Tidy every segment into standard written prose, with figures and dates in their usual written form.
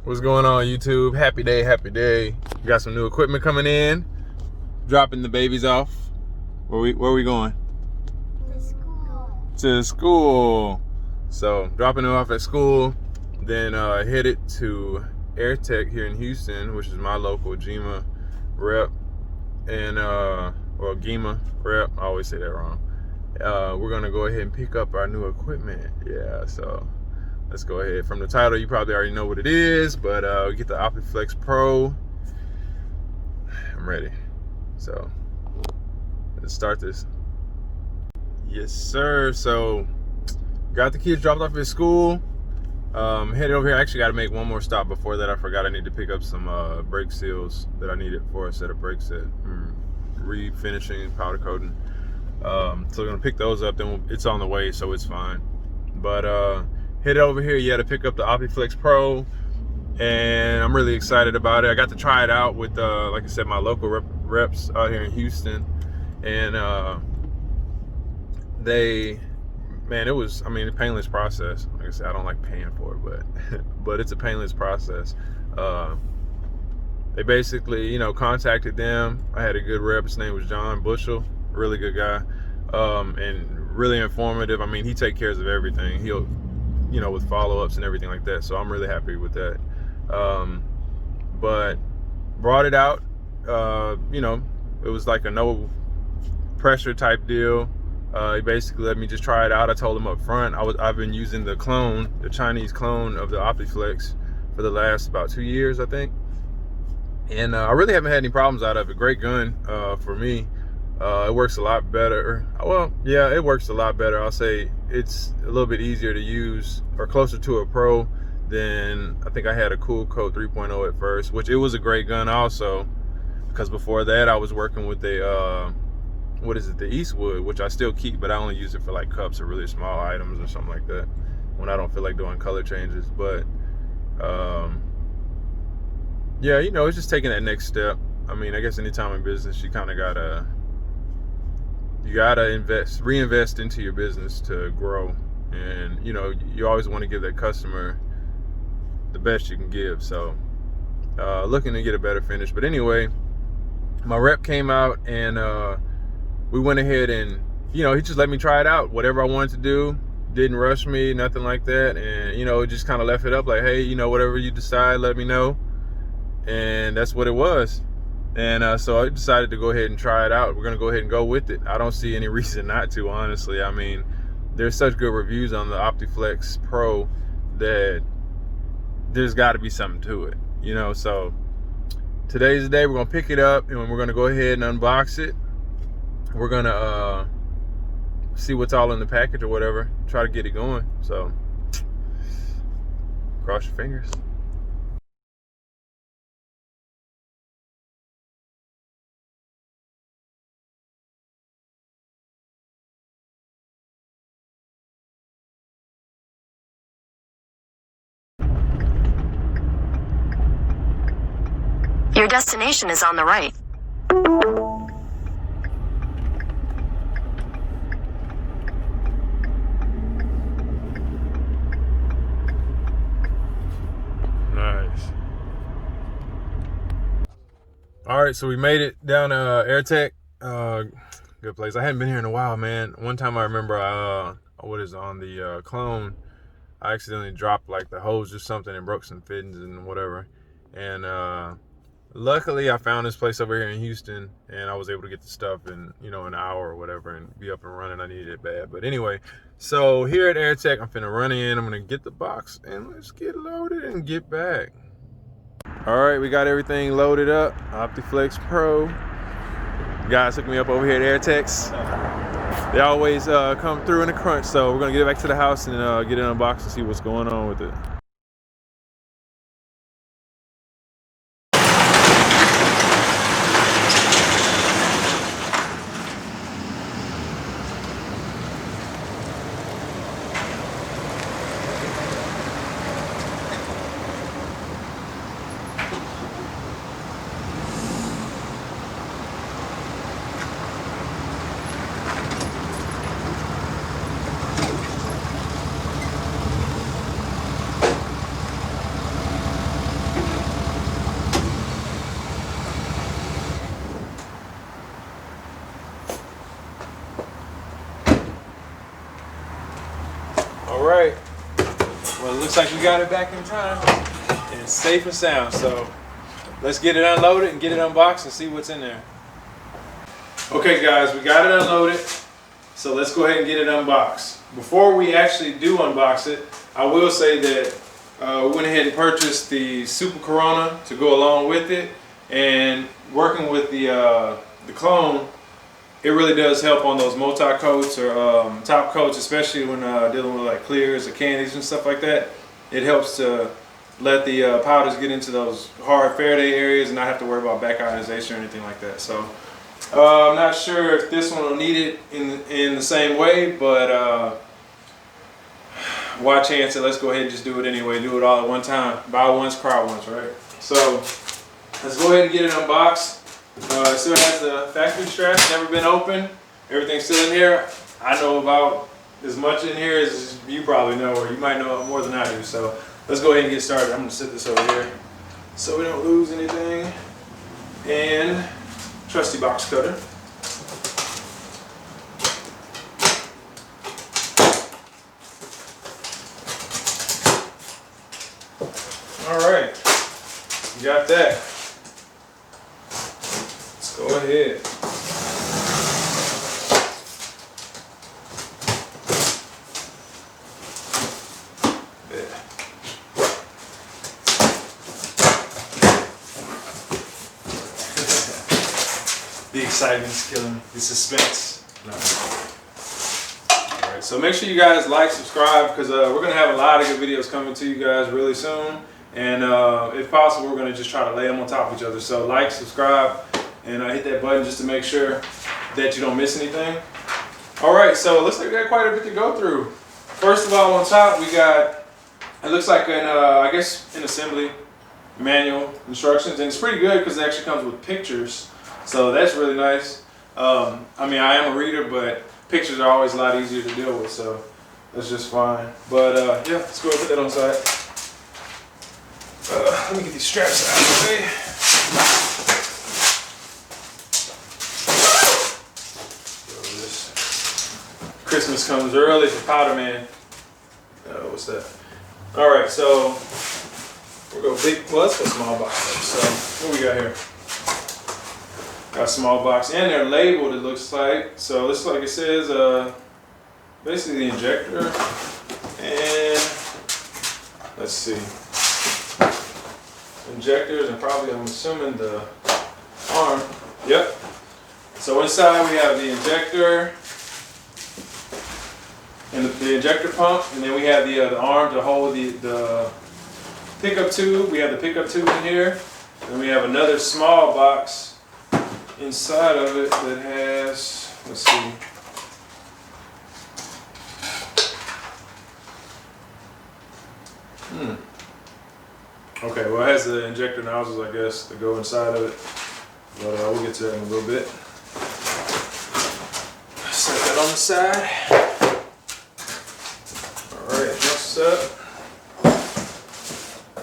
What's going on, YouTube? Happy day, happy day. We got some new equipment coming in. Dropping the babies off. Where we going? To school. To school. So dropping them off at school, then headed to AirTech here in Houston, which is my local Gema rep, and or Gema rep. I always say that wrong. We're gonna go ahead and pick up our new equipment. Yeah, so let's go ahead. From the title, you probably already know what it is, but we get the Optiflex Pro. I'm ready. So let's start this. Yes, sir. So got the kids dropped off at school. Headed over here. I actually got to make one more stop before that. I forgot I need to pick up some brake seals that I needed for a set of brakes that refinishing, powder coating. So we're gonna pick those up. Then it's on the way, so it's fine. But headed over here. You had to pick up the Optiflex Pro, and I'm really excited about it. I got to try it out with, like I said, my local reps out here in Houston, and it was, a painless process. Like I said, I don't like paying for it, but it's a painless process. They basically, contacted them. I had a good rep. His name was John Bushel, really good guy, and really informative. He takes care of everything. He'll, with follow-ups and everything like that. So I'm really happy with that. But brought it out. It was like a no pressure type deal. He basically let me just try it out. I told him up front I've been using the Chinese clone of the Optiflex for the last about 2 years, I think. And I really haven't had any problems out of it. Great gun for me. It works a lot better. Well, yeah, it works a lot better. I'll say it's a little bit easier to use, or closer to a Pro than, I think I had a Cool Coat 3.0 at first, which it was a great gun also, because before that I was working with the Eastwood, which I still keep, but I only use it for like cups or really small items or something like that when I don't feel like doing color changes. But yeah, it's just taking that next step. I guess anytime in business, you kind of gotta reinvest into your business to grow, and you always want to give that customer the best you can give. So looking to get a better finish. But anyway, my rep came out, and we went ahead and he just let me try it out, whatever I wanted to do. Didn't rush me, nothing like that. And just kind of left it up like, hey, whatever you decide, let me know. And that's what it was. And so I decided to go ahead and try it out. We're gonna go ahead and go with it. I don't see any reason not to, honestly. There's such good reviews on the Optiflex Pro that there's got to be something to it, so today's the day. We're gonna pick it up, and we're gonna go ahead and unbox it. We're gonna see what's all in the package or whatever, try to get it going. So cross your fingers. Your destination is on the right. Nice. All right, so we made it down to AirTech. Good place. I hadn't been here in a while, man. One time I remember, on the clone, I accidentally dropped like the hose or something and broke some fittings and whatever. And luckily I found this place over here in Houston, and I was able to get the stuff in, an hour or whatever and be up and running. I needed it bad. But anyway, so here at AirTech, I'm finna run in. I'm gonna get the box and let's get loaded and get back. All right, we got everything loaded up. Optiflex Pro. Guys hooked me up over here at AirTech. They always come through in a crunch, so we're gonna get it back to the house and get it unboxed and see what's going on with it. looks like we got it back in time and safe and sound. So let's get it unloaded and get it unboxed and see what's in there. Okay guys, we got it unloaded. So let's go ahead and get it unboxed. Before we actually do unbox it, I will say that we went ahead and purchased the Super Corona to go along with it. And working with the clone, it really does help on those multi-coats or top coats, especially when dealing with like clears or candies and stuff like that. It helps to let the powders get into those hard Faraday areas and not have to worry about back ionization or anything like that. So I'm not sure if this one will need it in the same way, but why chance it? Let's go ahead and just do it anyway. Do it all at one time. Buy once, cry once, right? So let's go ahead and get it unboxed. It still has the factory straps, never been opened. Everything's still in here. I know about as much in here as you probably know, or you might know more than I do. So let's go ahead and get started. I'm gonna set this over here so we don't lose anything. And trusty box cutter. All right, we got that. Let's go ahead. The excitement's killing me. The suspense. No. Alright, so make sure you guys like, subscribe, because we're going to have a lot of good videos coming to you guys really soon. And if possible, we're going to just try to lay them on top of each other. So like, subscribe, and hit that button just to make sure that you don't miss anything. Alright, so it looks like we got quite a bit to go through. First of all, on top, we got, it looks like an, I guess, an assembly manual instructions. And it's pretty good because it actually comes with pictures. So that's really nice. I mean, I am a reader, but pictures are always a lot easier to deal with, so that's just fine. But yeah, let's go and put that on the side. Let me get these straps out of the way. Christmas comes early for Powder Man. What's that? All right, so we'll go big. Well, let's go small box first. So what we got here? Got a small box, and they're labeled, it looks like. So it looks like it says basically the injector, and let's see, injectors, and probably, I'm assuming, the arm. Yep. So inside we have the injector and the injector pump, and then we have the arm to hold the pickup tube. We have the pickup tube in here, and we have another small box inside of it that has, let's see, okay, well, it has the injector nozzles, I guess, to go inside of it, but we'll get to that in a little bit. Set that on the side. Alright, next up,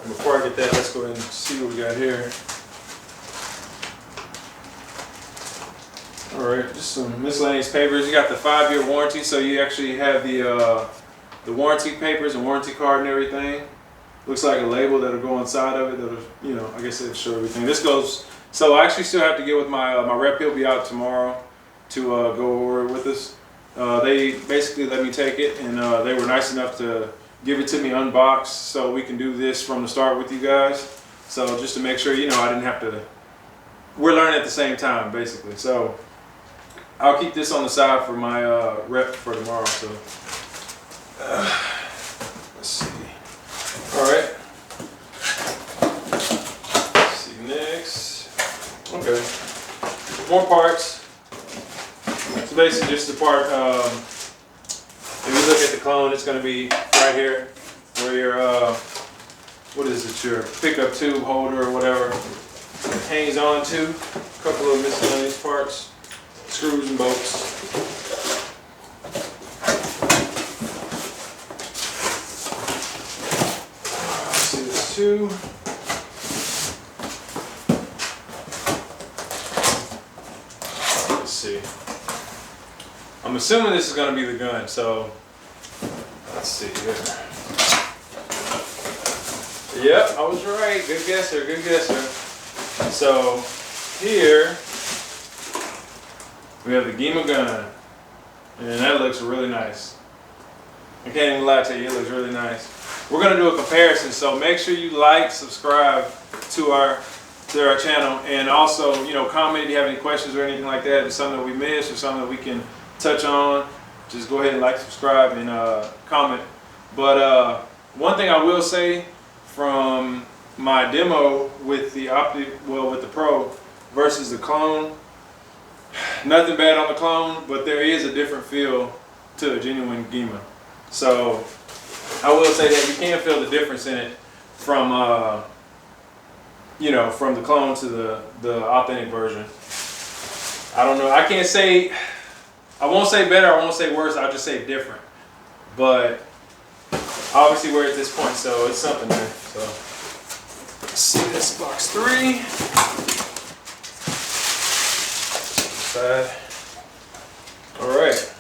and before I get that, let's go ahead and see what we got here. Alright, just some miscellaneous papers. You got the 5-year warranty, so you actually have the warranty papers and warranty card and everything. Looks like a label that'll go inside of it that'll, you know, I guess it'll show everything. This goes, so I actually still have to get with my my rep. He'll be out tomorrow to go over it with us. They basically let me take it, and they were nice enough to give it to me unboxed so we can do this from the start with you guys. So just to make sure, you know, I didn't have to, we're learning at the same time, basically. So I'll keep this on the side for my rep for tomorrow. So let's see. All right. Let's see next. Okay. More parts. So basically, just the part. If you look at the clone, it's going to be right here, where your what is it? Your pickup tube holder or whatever it hangs on to. A couple of miscellaneous parts. Screws and bolts. See this too. Let's see. I'm assuming this is going to be the gun, so let's see here. Yep, I was right. Good guesser, good guesser. So here we have the Gema gun, and that looks really nice. I can't even lie to you, it looks really nice. We're gonna do a comparison, so make sure you like, subscribe to our channel, and also, you know, comment if you have any questions or anything like that. If it's something that we missed or something that we can touch on, just go ahead and like, subscribe, and comment. But one thing I will say from my demo with the with the Pro versus the clone, nothing bad on the clone, but there is a different feel to a genuine Gema. So I will say that you can feel the difference in it from you know, from the clone to the authentic version. I don't know. I can't say. I won't say better. I won't say worse. I'll just say different. But obviously we're at this point, so it's something there. So let's see this box 3. Side. All right.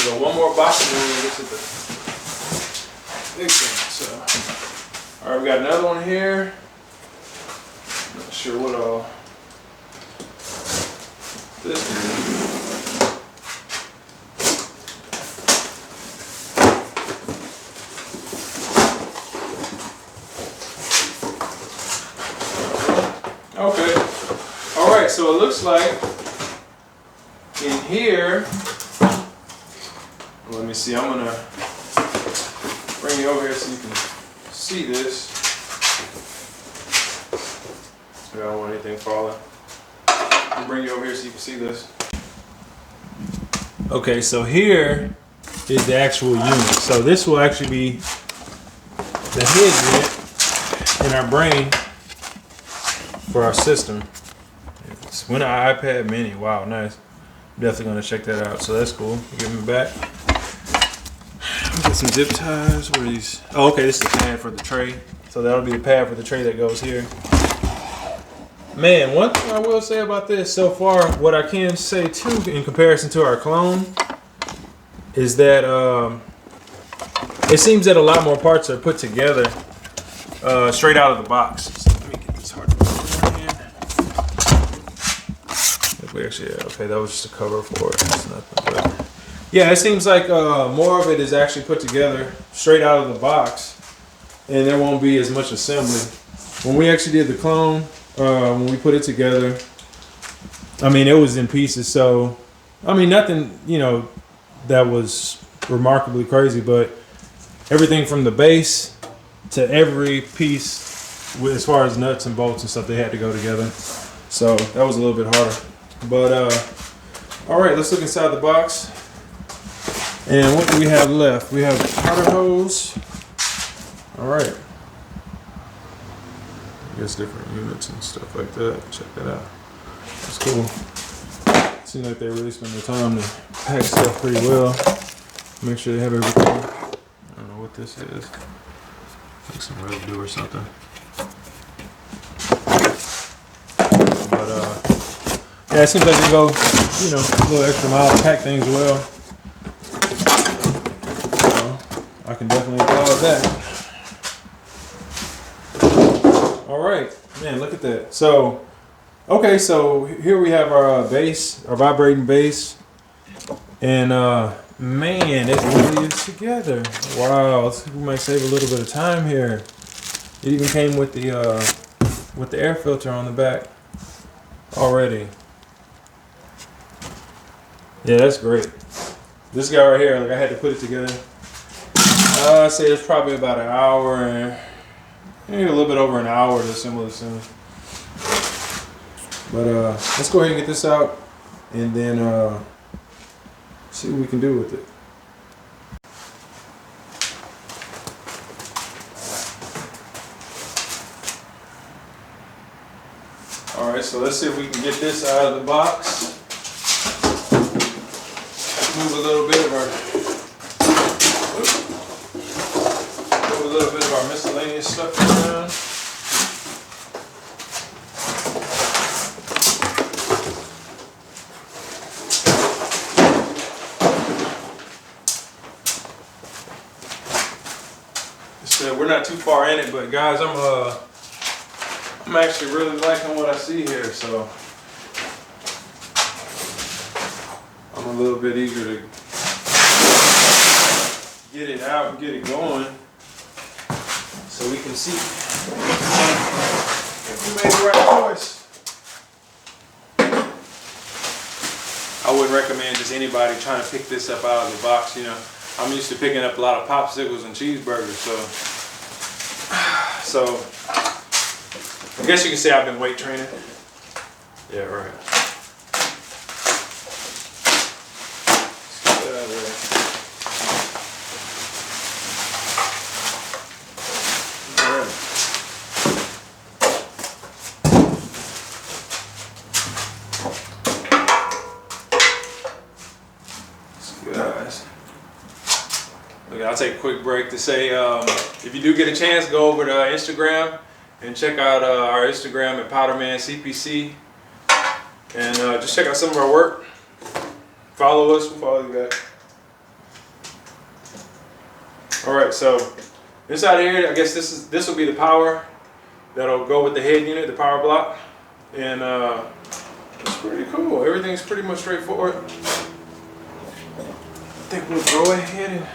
We got one more box and then we'll get to the big thing. So, all right, we got another one here. Not sure what all this is. Okay. All right. So it looks like in here. Let me see. I'm gonna bring you over here so you can see this. I don't want anything falling. I'll bring you over here so you can see this. Okay, so here is the actual unit. So this will actually be the head unit in our brain for our system. It's an iPad mini. Wow, nice. Definitely gonna check that out. So that's cool. Give me back. Got some zip ties. What are these? Oh, okay, this is the pad for the tray. So that'll be the pad for the tray that goes here. Man, one thing I will say about this so far, what I can say too in comparison to our clone, is that it seems that a lot more parts are put together straight out of the box. So let me get this hard we actually, okay, that was just a cover for it. It's nothing, but yeah, it seems like more of it is actually put together straight out of the box, and there won't be as much assembly. When we actually did the clone, when we put it together, I mean, it was in pieces. So, I mean, nothing, you know, that was remarkably crazy, but everything from the base to every piece, as far as nuts and bolts and stuff, they had to go together. So that was a little bit harder. But all right, let's look inside the box. And what do we have left? We have the powder hose. All right. I guess different units and stuff like that. Check that out. That's cool. Seems like they really spend their time to pack stuff pretty well. Make sure they have everything. I don't know what this is. Like some residue or something. But yeah, it seems like they go, you know, a little extra mile to pack things well. So I can definitely applaud that. All right, man, look at that. So, okay, so here we have our base, our vibrating base, and man, it really is together. Wow, we might save a little bit of time here. It even came with the air filter on the back already. Yeah, that's great. This guy right here, like I had to put it together. I'd say it's probably about an hour, maybe a little bit over an hour to assemble this thing. But let's go ahead and get this out and then see what we can do with it. All right, so let's see if we can get this out of the box. Move a little bit of our miscellaneous stuff around. So we're not too far in it, but guys, I'm actually really liking what I see here, so I'm a little bit eager to get it out and get it going so we can see if we made the right choice. I wouldn't recommend just anybody trying to pick this up out of the box. You know, I'm used to picking up a lot of popsicles and cheeseburgers, so I guess you can say I've been weight training. Yeah, right. Let's get that out of there. All right. Guys, look, I'll take a quick break to say, if you do get a chance, go over to Instagram and check out our Instagram at Powderman CPC, and just check out some of our work. Follow us, we'll follow you back. All right, so inside here, I guess this will be the power that'll go with the head unit, the power block, and it's pretty cool. Everything's pretty much straightforward. I think we'll go ahead and make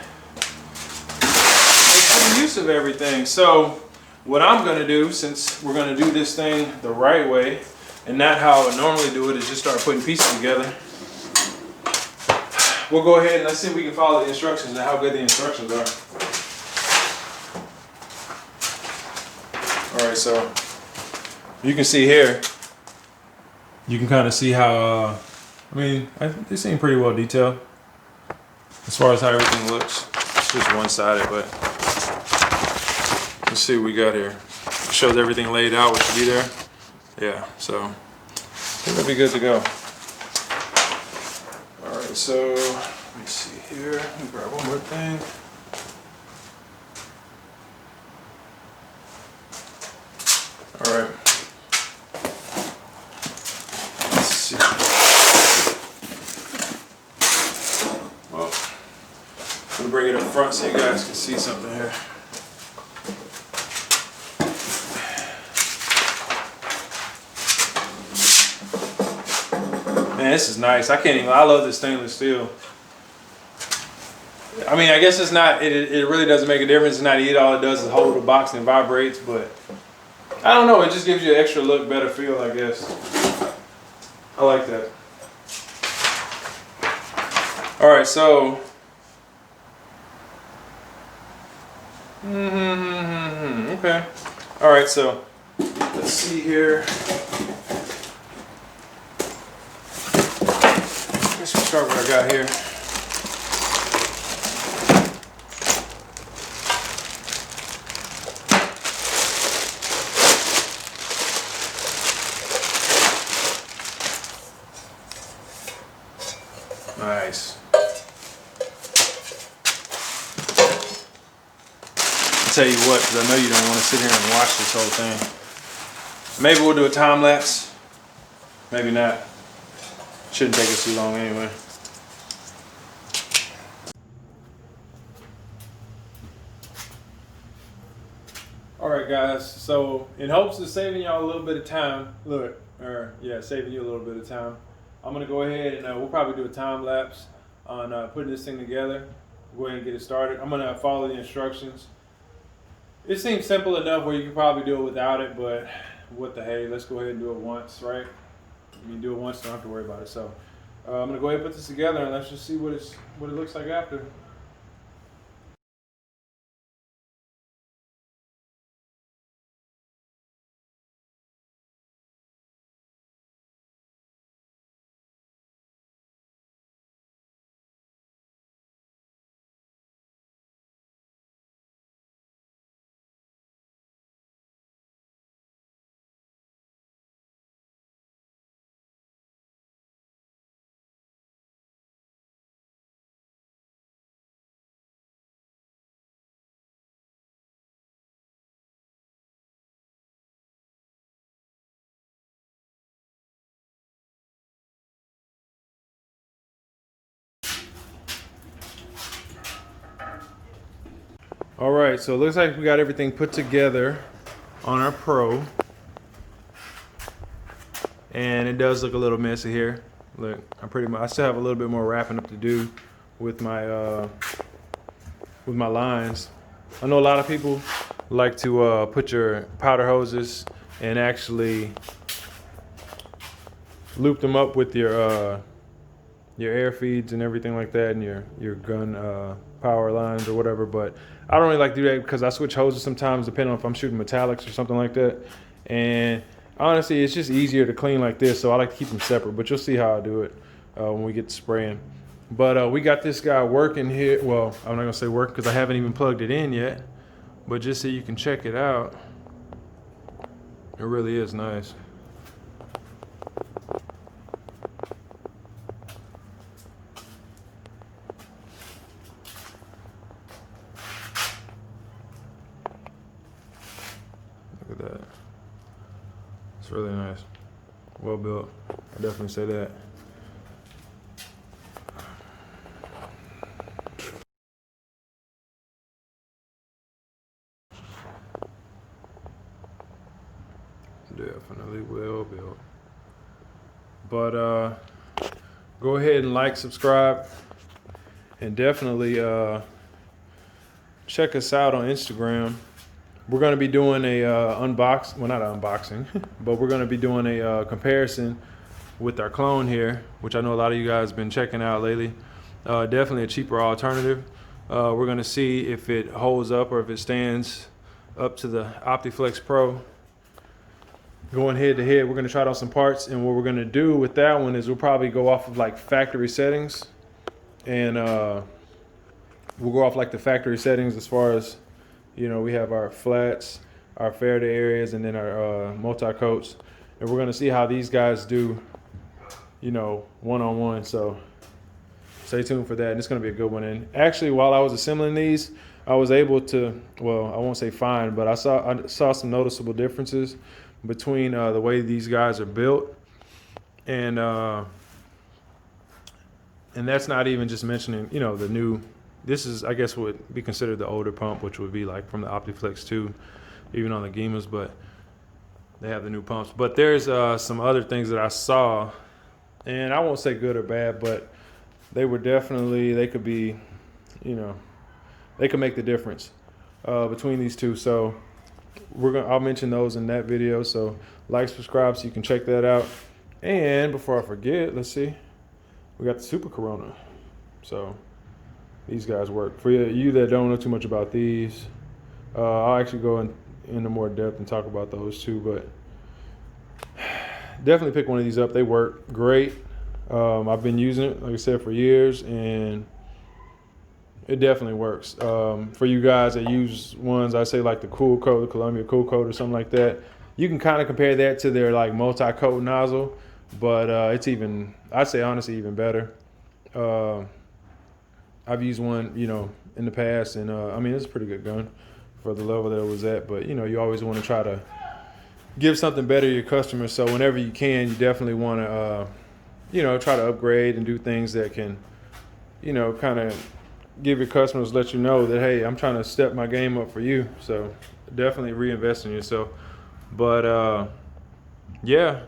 some use of everything. So what I'm going to do, since we're going to do this thing the right way and not how I would normally do it, is just start putting pieces together. We'll go ahead and let's see if we can follow the instructions and how good the instructions are. All right, so you can see here, you can kind of see how, they seem pretty well detailed. As far as how everything looks, it's just one-sided, but let's see what we got here. It shows everything laid out, what should be there. Yeah, so I think we'll be good to go. All right, so let me see here. Let me grab one more thing. All right. Let's see. Well, I'm gonna bring it up front so you guys can see something here. Man, this is nice. I love this stainless steel. I mean, I guess it's not, it really doesn't make a difference. It's not it. All it does is hold the box and vibrates, but I don't know. It just gives you an extra look, better feel, I guess. I like that. All right, so. Okay. All right, so let's see here. Let's start what I got here. Nice. I'll tell you what, because I know you don't want to sit here and watch this whole thing. Maybe we'll do a time lapse. Maybe not. Shouldn't take us too long anyway. Alright guys, so in hopes of saving y'all a little bit of time, saving you a little bit of time, I'm going to go ahead and we'll probably do a time lapse on putting this thing together. We'll go ahead and get it started. I'm going to follow the instructions. It seems simple enough where you can probably do it without it, but what the hey, let's go ahead and do it once, right? You do it once, don't have to worry about it. So I'm going to go ahead and put this together and let's just see what it looks like after. All right, so it looks like we got everything put together on our Pro. And it does look a little messy here. Look, I still have a little bit more wrapping up to do with my lines. I know a lot of people like to put your powder hoses and actually loop them up with your air feeds and everything like that, and your gun power lines or whatever. But I don't really like to do that because I switch hoses sometimes depending on if I'm shooting metallics or something like that. And honestly, it's just easier to clean like this, so I like to keep them separate. But you'll see how I do it when we get to spraying. But we got this guy working here. Well, I'm not gonna say working because I haven't even plugged it in yet. But just so you can check it out, it really is nice. Look at that. It's really nice. Well built. I definitely say that. Definitely well built. But go ahead and like, subscribe, and definitely check us out on Instagram. We're going to be doing a not an unboxing, but we're going to be doing a comparison with our clone here, which I know a lot of you guys have been checking out lately. Definitely a cheaper alternative. We're going to see if it holds up or if it stands up to the Optiflex Pro. Going head to head, we're going to try out some parts, and what we're going to do with that one is we'll probably go off of like factory settings, and we'll go off like the factory settings as far as, you know, we have our flats, our Faraday areas, and then our multi-coats, and we're going to see how these guys do, you know, one-on-one. So stay tuned for that, and it's going to be a good one. And actually, while I was assembling these, I was able to, well, I won't say find, but I saw some noticeable differences between the way these guys are built, and that's not even just mentioning, you know, the new. This is, I guess, would be considered the older pump, which would be like from the Optiflex 2, even on the Gemas, but they have the new pumps. But there's some other things that I saw, and I won't say good or bad, but they were definitely, they could be, you know, they could make the difference between these two. So I'll mention those in that video. So like, subscribe, so you can check that out. And before I forget, let's see, we got the Super Corona. So these guys work. For you that don't know too much about these, I'll actually go into more depth and talk about those too. But definitely pick one of these up. They work great. I've been using it, like I said, for years, and it definitely works. For you guys that use ones, I say like the Cool Coat, the Columbia Cool Coat or something like that, you can kind of compare that to their like multi-coat nozzle, but it's even, I'd say honestly, even better. I've used one, you know, in the past, and I mean, it's a pretty good gun for the level that it was at, but you know, you always want to try to give something better to your customers. So whenever you can, you definitely want to, you know, try to upgrade and do things that can, you know, kind of give your customers, let you know that, hey, I'm trying to step my game up for you. So definitely reinvest in yourself. But yeah,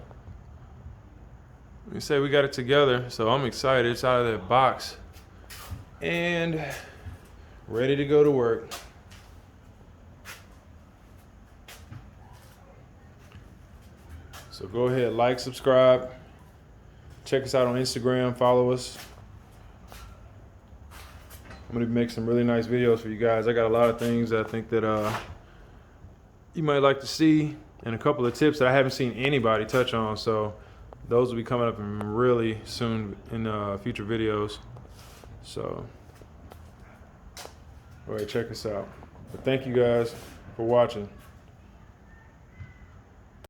we say we got it together, so I'm excited. It's out of that box and ready to go to work. So go ahead, like, subscribe, check us out on Instagram, follow us. I'm gonna make some really nice videos for you guys. I got a lot of things that I think that you might like to see, and a couple of tips that I haven't seen anybody touch on. So those will be coming up really soon in future videos. So, all right, check us out. But thank you guys for watching.